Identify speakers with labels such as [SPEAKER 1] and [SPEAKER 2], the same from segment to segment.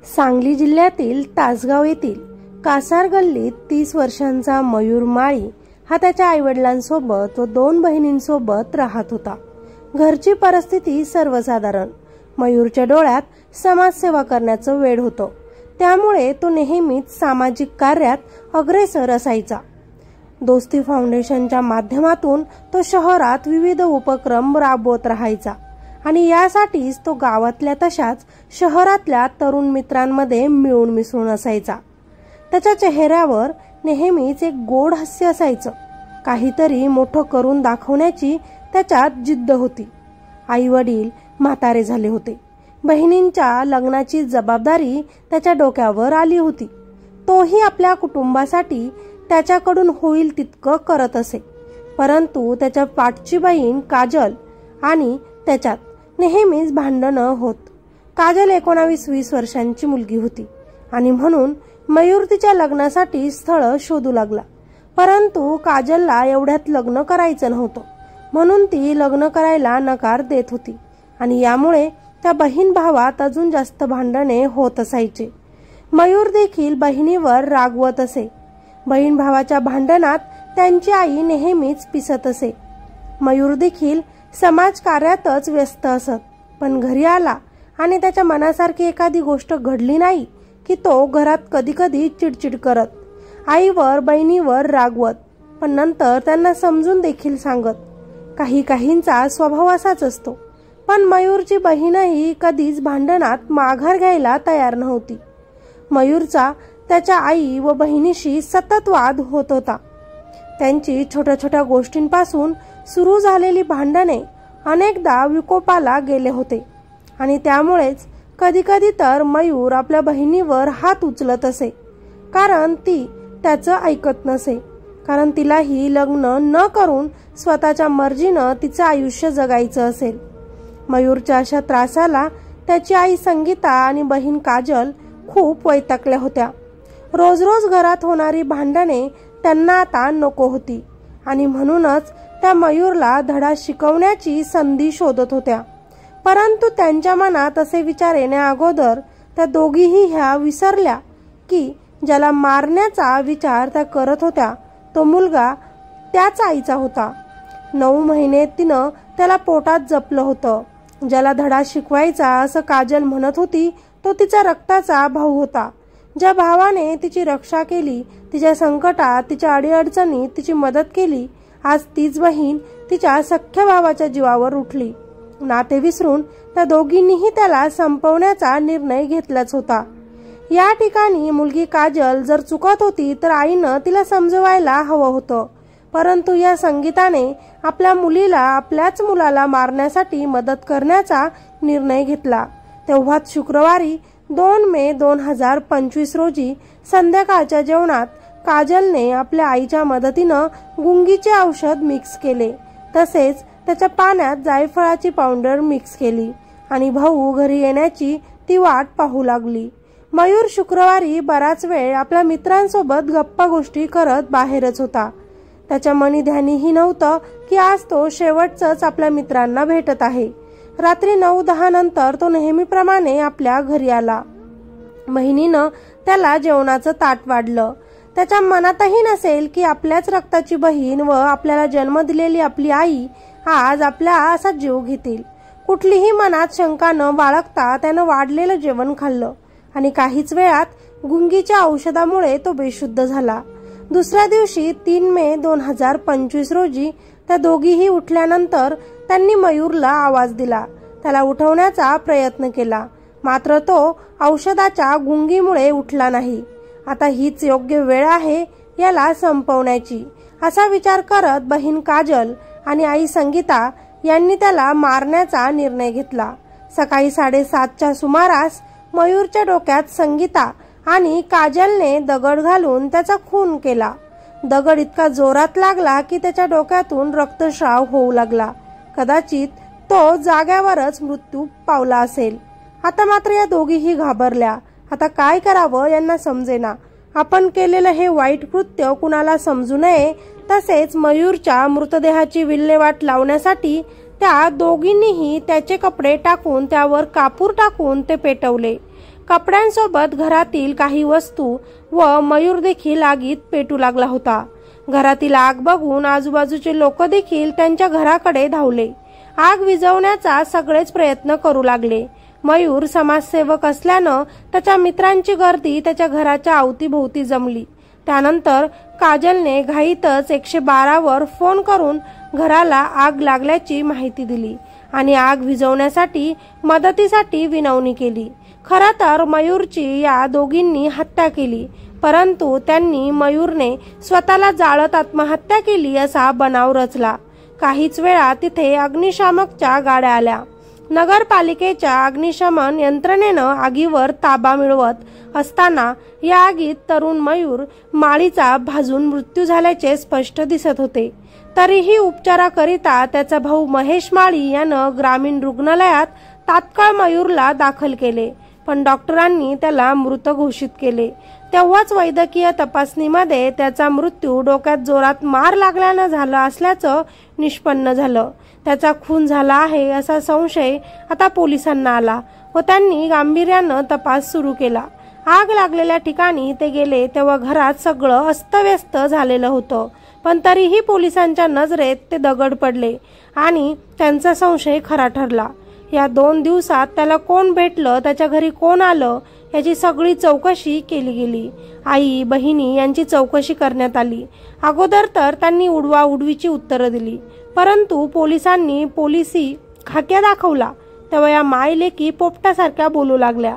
[SPEAKER 1] सांगली जिल्ह्यातील तासगाव येथील कासार गल्लीत 30 वर्षांचा मयूर माळी हा त्याच्या आईवडिलांसोबत व 2 बहिणींसोबत राहत होता। घरची परिस्थिती सर्वसाधारण। मयूरच्या डोळ्यात समाजसेवा करण्याचं वेड होतं, त्यामुळे तो नेहमीच सामाजिक कार्यात अग्रेसर असायचा। दोस्ती फाउंडेशनच्या माध्यमातून तो शहरात विविध उपक्रम राबवत राहायचा आणि यासाठीच तो गावातल्या तशाच शहरातल्या तरुण मित्रांमध्ये मिळून मिसळून असायचा। त्याच्या चेहऱ्यावर नेहमीच एक गोड हास्य असायचं। काहीतरी मोठं करून दाखवण्याची त्याच्यात जिद्द होती। आई वडील म्हातारे झाले होते, बहिणींच्या लग्नाची जबाबदारी त्याच्या डोक्यावर आली होती। तोही आपल्या कुटुंबासाठी त्याच्याकडून होईल तितकं करत असे, परंतु त्याच्या पाठची बहीण काजल आणि त्याच्यात नेहमीच भांडणं होत। काजल 19-20 वर्षांची मुलगी होती आणि म्हणून मयूर तिच्या लग्नासाठी स्थळ शोधू लागला, परंतु काजलला एवढ्यात लग्न करायचं नव्हतं, म्हणून ती लग्न करायला नकार देत होती आणि यामुळे त्या बहीण भावात अजून जास्त भांडणे होत असायचे। मयूर देखील बहिणीवर रागवत असे। बहीण भावाच्या भांडणात त्यांची आई नेहमीच पिसत असे। मयूर देखील समाजकार्यातच व्यस्त असत, पण घरी आला आणि त्याच्या मनासारखी एखादी गोष्ट घडली नाही की तो घरात कधी कधी चिडचिड करत, आईवर बहिणीवर रागवत, पण नंतर त्यांना समजून देखील सांगत। काहींचा स्वभाव असाच असतो, पण मयूरची बहीणही कधीच भांडणात माघार घ्यायला तयार नव्हती। मयूरचा त्याच्या आई व बहिणीशी सतत वाद होत होता। त्यांची छोट्या छोट्या गोष्टींपासून सुरू झालेली भांडणे अनेकदा विकोपाला गेले होते आणि त्यामुळेच कधी कधी तर मयूर आपल्या बहिणीवर हात उचलत असे, कारण ती त्याचं ऐकत नसे, कारण तिलाही लग्न न करून स्वतःच्या मर्जीनं तिचं आयुष्य जगायचं असेल। मयूरच्या अशा त्रासाला त्याची आई संगीता आणि बहीण काजल खूप वैतागल्या होत्या। रोज रोज घरात होणारी भांडणे त्यांना आता नको होती आणि म्हणूनच त्या मयूरला धडा शिकवण्याची संधी शोधत होत्या, परंतु त्यांच्या मनात असे विचार येण्या अगोदर त्या दोघीही ह्या विसरल्या की ज्याला मारण्याचा विचार त्या करत होत्या तो मुलगा त्याच आईचा होता। 9 महिने तिनं त्याला पोटात जपलं होतं। ज्याला धडा शिकवायचा असं काजल म्हणत होती तो तिचा रक्ताचा भाऊ होता। ज्या भावाने तिची रक्षा केली, तिच्या संकटात, तिच्या अडीअडचणीत तिची मदत केली, आज तीच बहीण तिच्या सख्ख्या भावाच्या जीवावर उठली। नाते विसरून त्या दोघींनीही त्याला संपवण्याचा निर्णय घेतलाच होता। या ठिकाणी मुलगी काजल जर चुकत होती तर आईनं तिला समजवायला हवं होतं, परंतु या संगीताने आपल्या मुलीला आपल्याच मुलाला मारण्यासाठी मदत करण्याचा निर्णय घेतला। तेव्हाच शुक्रवारी 2 मे 2025 रोजी संध्याकाळच्या जेवणात काजलने आपल्या आईच्या मदतीनं गुंगीचे औषध मिक्स केले, तसेच त्याच्या पाण्यात जायफळाची पावडर मिक्स केली आणि भाऊ घरी येण्याची ती वाट पाहू लागली। मयूर शुक्रवारी बराच वेळ आपल्या मित्रांसोबत गप्पा गोष्टी करत बाहेरच होता। त्याच्या मनी ध्यानीही नव्हतं की आज तो शेवटचंच आपल्या मित्रांना भेटत आहे। रात्री 9-10 नंतर तो नेहमीप्रमाणे आपल्या घरी आला। बहिणीनं त्याला जेवणाचं ताट वाढलं। त्याच्या मनातही नसेल की आपल्याच रक्ताची बहीण व आपल्याला जन्म दिलेली आपली आई आज आपल्या असा जीव घेतील। कुठलीही मनात शंका न बाळगता त्यानं वाढलेलं जेवण खाल्लं आणि काहीच वेळात गुंगीच्या औषधामुळे तो बेशुद्ध झाला। दुसऱ्या दिवशी 3 मे 2025 रोजी त्या दोघीही उठल्यानंतर त्यांनी मयूरला आवाज दिला, त्याला उठवण्याचा प्रयत्न केला, मात्र तो औषधाच्या गुंगीमुळे उठला नाही। आता हीच योग्य वेळ आहे याला संपवण्याची, असा विचार करत बहीण काजल आणि आई संगीता यांनी त्याला मारण्याचा निर्णय घेतला। सकाळी 7:30च्या सुमारास मयूरच्या डोक्यात संगीता आणि काजलने दगड घालून त्याचा खून केला। दगड इतका जोरात लागला की त्याच्या डोक्यातून रक्तस्राव होऊ लागला। कदाचित तो जाग्यावरच मृत्यू पावला असेल। आता मात्र या दोघीही घाबरल्या। आता काय करावं यांना समजेना। आपण केलेलं हे वाईट कृत्य कुणाला समजू नये, तसेच मयूरच्या मृतदेहाची विल्हेवाट लावण्यासाठी त्या दोघींनीही त्याचे कपडे टाकून त्यावर कापूर टाकून ते पेटवले. कपड्यांसोबत घरातील काही वस्तू व मयूर देखील आगीत पेटू लागला होता. घरातील आग बघून आजूबाजूचे लोक देखील त्यांच्या घराकडे धावले. आग विझवण्याचा सगळेच प्रयत्न करू लागले. मयूर समाजसेवक असल्यानं त्याच्या मित्रांची गर्दी त्याच्या घराच्या अवतीभोवती जमली. त्यानंतर काजलने घाईतच 112 वर फोन करून घराला आग लागल्याची माहिती दिली आणि आग विझवण्यासाठी मदतीसाठी विनवणी केली. खरं तर मयूरची या दोघींनी हत्या केली, परंतु त्यांनी मयूरने स्वतःला जाळत आत्महत्या केली असा बनाव रचला. काहीच वेळा तिथे अग्निशामकच्या गाड्या आल्या. नगरपालिकेच्या अग्निशमन यंत्रणेनं आगीवर ताबा मिळवत असताना या आगीत तरुण मयूर माळीचा भाजून मृत्यू झाल्याचे स्पष्ट दिसत होते. तरीही उपचाराकरिता त्याचा भाऊ महेश माळी यानं ग्रामीण रुग्णालयात तात्काळ मयूरला दाखल केले, पण डॉक्टरांनी त्याला मृत घोषित केले. तेव्हाच वैद्यकीय तपासणीमध्ये त्याचा मृत्यू डोक्यात जोरात मार लागल्यानं झाला असल्याचं निष्पन्न झालं. त्याचा खून झाला आहे असा संशय आता पोलिसांना आला व त्यांनी गांभीर्यानं तपास सुरू केला. आग लागलेल्या ठिकाणी ते गेले तेव्हा घरात सगळं अस्तव्यस्त झालेलं होतं, पण तरीही पोलिसांच्या नजरेत ते दगड पडले आणि त्यांचा संशय खरा ठरला. या 2 दिवसात त्याला कोण भेटलं, त्याच्या घरी कोण आलं याची सगळी चौकशी केली गेली. आई बहिणी यांची चौकशी करण्यात आली. अगोदर तर त्यांनी उडवाउडवीची उत्तरं दिली, परंतु पोलिसांनी पोलिसी खाक्या दाखवला तेव्हा या मायलेकी पोपटासारख्या बोलू लागल्या.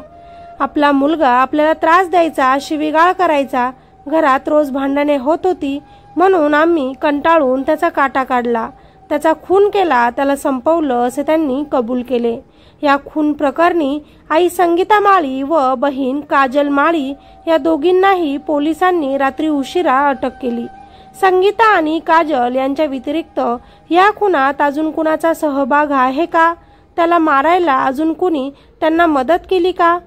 [SPEAKER 1] आपला मुलगा आपल्याला त्रास द्यायचा, शिवीगाळ करायचा, घरात रोज भांडणे होत होती म्हणून आम्ही कंटाळून त्याचा काटा काढला, त्याचा खून केला, त्याला संपवलं असे त्यांनी कबूल केले. या खून प्रकरणी आई संगीता माळी व बहीण काजल माळी या दोघींनाही पोलिसांनी रात्री उशिरा अटक केली. संगीता आणि काजल यांच्या व्यतिरिक्त या खुनात अजून कुणाचा सहभाग आहे का? त्याला मारायला अजून कुणी त्यांना मदत केली का?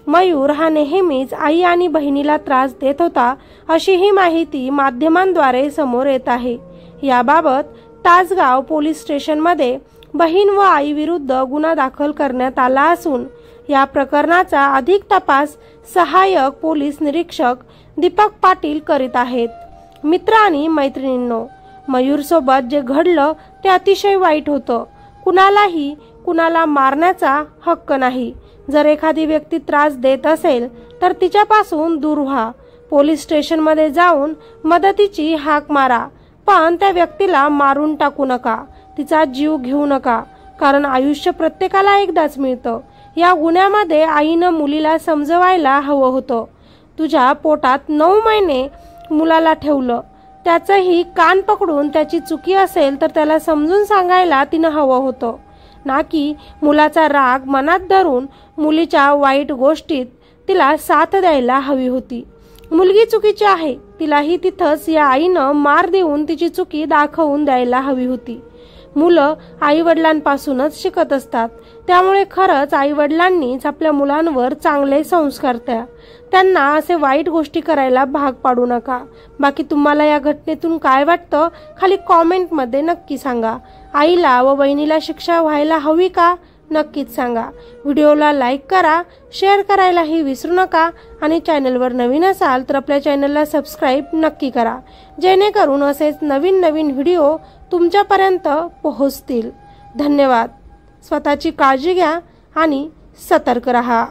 [SPEAKER 1] मयूर हा नेहमीच आई आणि बहिणीला त्रास देत होता अशी ही माहिती माध्यमांद्वारे समोर येत आहे. याबाबत तासगाव पोलीस स्टेशनमध्ये बहीण व आई विरुद्ध गुन्हा दाखल करण्यात आला असून या प्रकरणाचा अधिक तपास सहाय्यक पोलीस निरीक्षक दीपक पाटील करीत आहेत. मित्र आणि मैत्रिणींनो, मयूर सोबत जे घडलं ते अतिशय वाईट होतं. कुणालाही कुणाला मारण्याचा हक्क नाही. जर एखादी व्यक्ती त्रास देत असेल तर तिच्यापासून दूर व्हा. पोलीस स्टेशनमध्ये जाऊन मदतीची हाक मारा, पण त्या व्यक्तीला मारून टाकू नका, तिचा जीव घेऊ नका, कारण आयुष्य प्रत्येकाला एकदाच मिळतं. या गुन्ह्यामध्ये आईनं मुलीला समजवायला हवं होतं. तुझ्या पोटात 9 महिने मुलाला ठेवलं, त्याचंही कान पकडून त्याची चुकी असेल तर त्याला समजून सांगायला तिनं हवं होतं, ना की मुलाचा राग मनात धरून मुलीच्या वाईट गोष्टीत तिला साथ द्यायला हवी होती. मुलगी चुकीची आहे, तिलाही तिथंच या आईनं मार देऊन तिची चुकी दाखवून द्यायला हवी होती. मुलं आई वडिलांपासूनच शिकत असतात, त्यामुळे खरंच आई वडिलांनीच आपल्या मुलांवर चांगले संस्कार द्या. त्यांना असे वाईट गोष्टी करायला भाग पाडू नका. बाकी तुम्हाला या घटनेतून काय वाटतं खाली कॉमेंटमध्ये नक्की सांगा. आईला व बहिणीला शिक्षा व्हायला हवी का? नक्कीच सांगा. व्हिडिओला लाईक करा, शेअर करायलाही विसरू नका आणि चॅनलवर नवीन असाल तर आपल्या चॅनलला सबस्क्राईब नक्की करा, जेणेकरून असेच नवीन व्हिडिओ तुमच्यापर्यंत पोहोचतील. धन्यवाद. स्वतःची काळजी घ्या आणि सतर्क रहा.